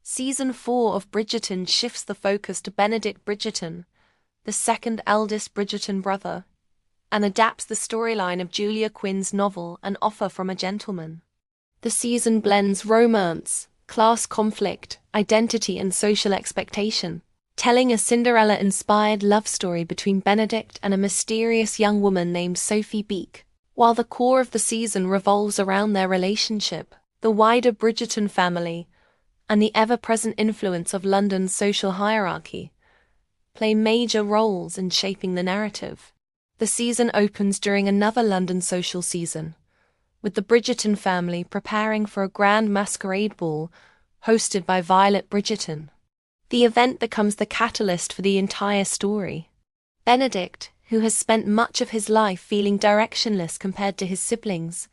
Season 4 of Bridgerton shifts the focus to Benedict Bridgerton, the second eldest Bridgerton brother, and adapts the storyline of Julia Quinn's novel An Offer from a Gentleman. The season blends romance, class conflict, identity and social expectation, telling a Cinderella-inspired love story between Benedict and a mysterious young woman named Sophie Beek. While the core of the season revolves around their relationship, the wider Bridgerton family, and the ever-present influence of London's social hierarchy, play major roles in shaping the narrative. The season opens during another London social season, with the Bridgerton family preparing for a grand masquerade ball hosted by Violet Bridgerton. The event becomes the catalyst for the entire story. Benedict, who has spent much of his life feeling directionless compared to his siblings,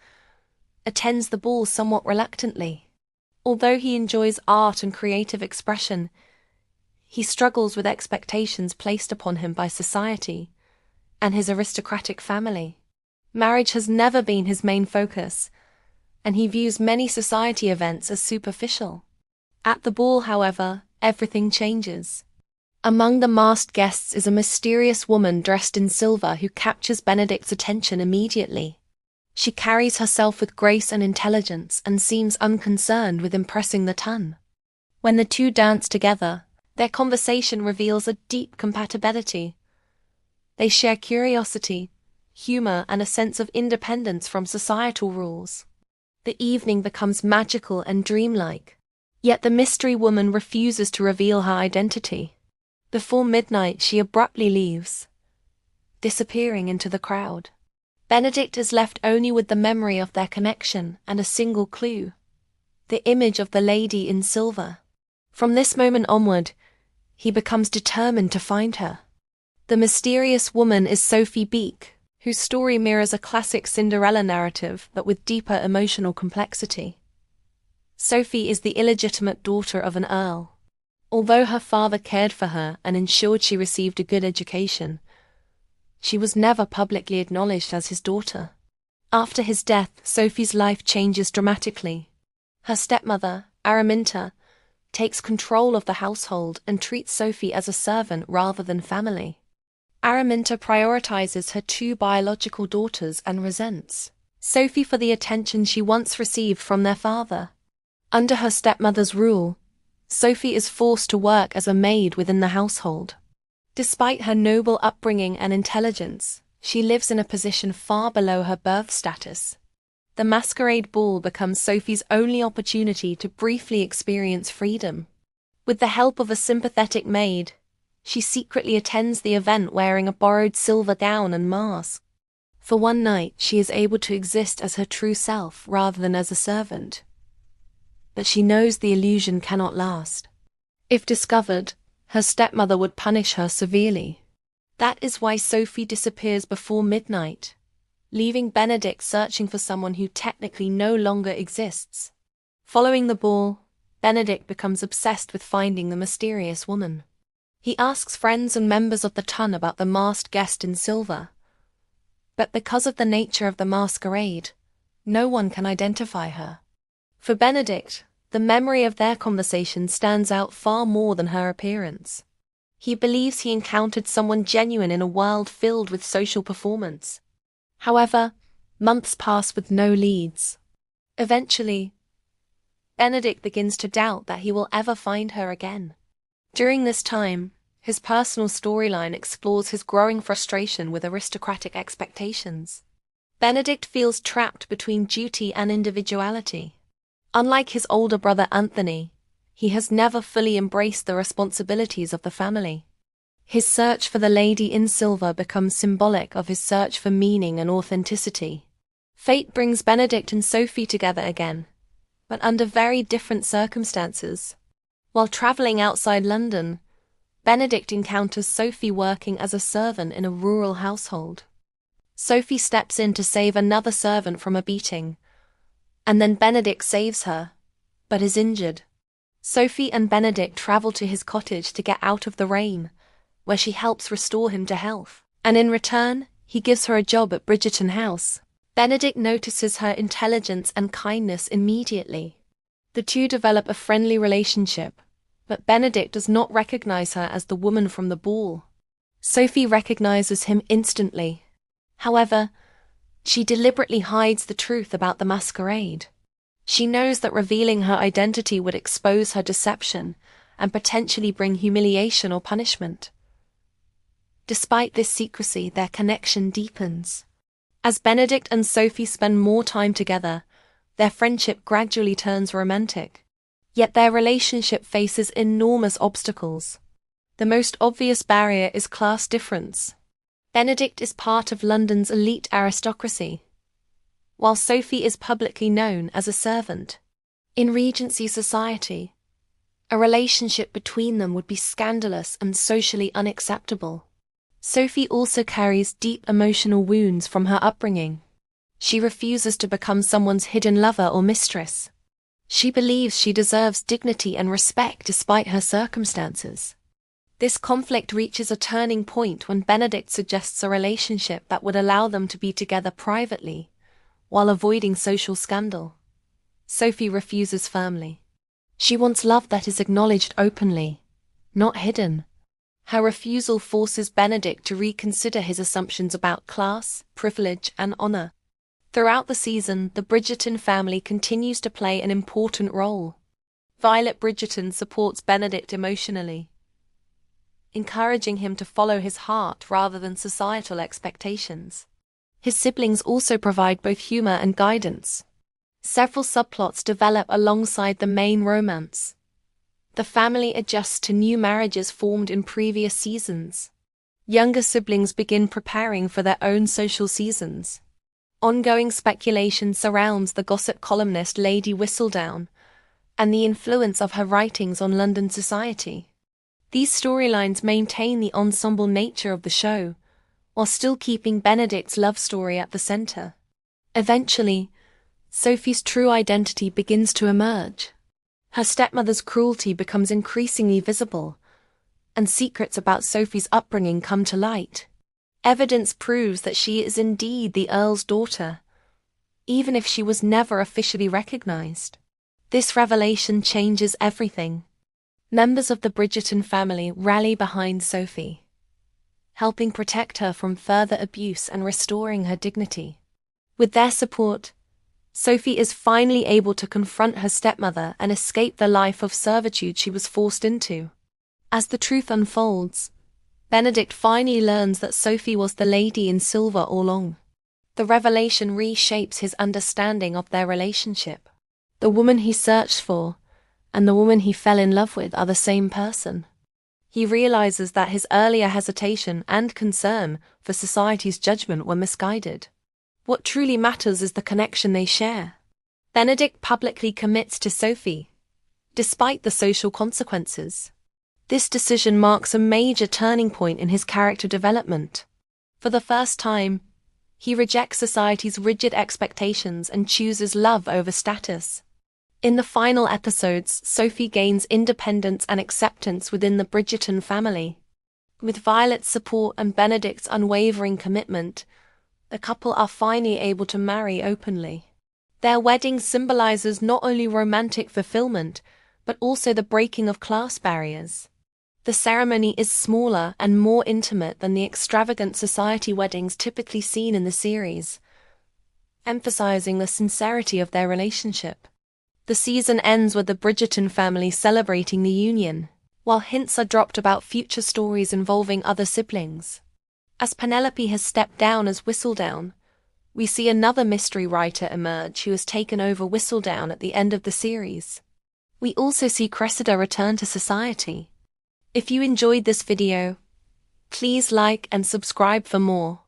attends the ball somewhat reluctantly. Although he enjoys art and creative expression, he struggles with expectations placed upon him by society and his aristocratic family. Marriage has never been his main focus, and he views many society events as superficial. At the ball, however, everything changes. Among the masked guests is a mysterious woman dressed in silver who captures Benedict's attention immediately. She carries herself with grace and intelligence and seems unconcerned with impressing the ton. When the two dance together, their conversation reveals a deep compatibility. They share curiosity, humor, and a sense of independence from societal rules. The evening becomes magical and dreamlike, yet the mystery woman refuses to reveal her identity. Before midnight, she abruptly leaves, disappearing into the crowd. Benedict is left only with the memory of their connection and a single clue: the image of the lady in silver. From this moment onward, he becomes determined to find her. The mysterious woman is Sophie Beek, whose story mirrors a classic Cinderella narrative but with deeper emotional complexity. Sophie is the illegitimate daughter of an earl. Although her father cared for her and ensured she received a good education, she was never publicly acknowledged as his daughter. After his death, Sophie's life changes dramatically. Her stepmother, Araminta, takes control of the household and treats Sophie as a servant rather than family. Araminta prioritizes her two biological daughters and resents Sophie for the attention she once received from their father. Under her stepmother's rule, Sophie is forced to work as a maid within the household. Despite her noble upbringing and intelligence, she lives in a position far below her birth status. The masquerade ball becomes Sophie's only opportunity to briefly experience freedom. With the help of a sympathetic maid, she secretly attends the event wearing a borrowed silver gown and mask. For one night, she is able to exist as her true self rather than as a servant. But she knows the illusion cannot last. If discovered, her stepmother would punish her severely. That is why Sophie disappears before midnight, leaving Benedict searching for someone who technically no longer exists. Following the ball, Benedict becomes obsessed with finding the mysterious woman. He asks friends and members of the ton about the masked guest in silver. But because of the nature of the masquerade, no one can identify her. For Benedict, the memory of their conversation stands out far more than her appearance. He believes he encountered someone genuine in a world filled with social performance. However, months pass with no leads. Eventually, Benedict begins to doubt that he will ever find her again. During this time, his personal storyline explores his growing frustration with aristocratic expectations. Benedict feels trapped between duty and individuality. Unlike his older brother Anthony, he has never fully embraced the responsibilities of the family. His search for the lady in silver becomes symbolic of his search for meaning and authenticity. Fate brings Benedict and Sophie together again, but under very different circumstances. While traveling outside London, Benedict encounters Sophie working as a servant in a rural household. Sophie steps in to save another servant from a beating, and then Benedict saves her, but is injured. Sophie and Benedict travel to his cottage to get out of the rain, where she helps restore him to health, and in return, he gives her a job at Bridgerton House. Benedict notices her intelligence and kindness immediately. The two develop a friendly relationship, but Benedict does not recognize her as the woman from the ball. Sophie recognizes him instantly. However, she deliberately hides the truth about the masquerade. She knows that revealing her identity would expose her deception and potentially bring humiliation or punishment. Despite this secrecy, their connection deepens. As Benedict and Sophie spend more time together, their friendship gradually turns romantic. Yet their relationship faces enormous obstacles. The most obvious barrier is class difference. Benedict is part of London's elite aristocracy, while Sophie is publicly known as a servant. In Regency society, a relationship between them would be scandalous and socially unacceptable. Sophie also carries deep emotional wounds from her upbringing. She refuses to become someone's hidden lover or mistress. She believes she deserves dignity and respect despite her circumstances. This conflict reaches a turning point when Benedict suggests a relationship that would allow them to be together privately, while avoiding social scandal. Sophie refuses firmly. She wants love that is acknowledged openly, not hidden. Her refusal forces Benedict to reconsider his assumptions about class, privilege, and honor. Throughout the season, the Bridgerton family continues to play an important role. Violet Bridgerton supports Benedict emotionally, encouraging him to follow his heart rather than societal expectations. His siblings also provide both humor and guidance. Several subplots develop alongside the main romance. The family adjusts to new marriages formed in previous seasons. Younger siblings begin preparing for their own social seasons. Ongoing speculation surrounds the gossip columnist Lady Whistledown and the influence of her writings on London society. These storylines maintain the ensemble nature of the show, while still keeping Benedict's love story at the center. Eventually, Sophie's true identity begins to emerge. Her stepmother's cruelty becomes increasingly visible, and secrets about Sophie's upbringing come to light. Evidence proves that she is indeed the Earl's daughter, even if she was never officially recognized. This revelation changes everything. Members of the Bridgerton family rally behind Sophie, helping protect her from further abuse and restoring her dignity. With their support, Sophie is finally able to confront her stepmother and escape the life of servitude she was forced into. As the truth unfolds, Benedict finally learns that Sophie was the lady in silver all along. The revelation reshapes his understanding of their relationship. The woman he searched for and the woman he fell in love with are the same person. He realizes that his earlier hesitation and concern for society's judgment were misguided. What truly matters is the connection they share. Benedict publicly commits to Sophie, despite the social consequences. This decision marks a major turning point in his character development. For the first time, he rejects society's rigid expectations and chooses love over status. In the final episodes, Sophie gains independence and acceptance within the Bridgerton family. With Violet's support and Benedict's unwavering commitment, the couple are finally able to marry openly. Their wedding symbolizes not only romantic fulfillment, but also the breaking of class barriers. The ceremony is smaller and more intimate than the extravagant society weddings typically seen in the series, emphasizing the sincerity of their relationship. The season ends with the Bridgerton family celebrating the union, while hints are dropped about future stories involving other siblings. As Penelope has stepped down as Whistledown, we see another mystery writer emerge who has taken over Whistledown at the end of the series. We also see Cressida return to society. If you enjoyed this video, please like and subscribe for more.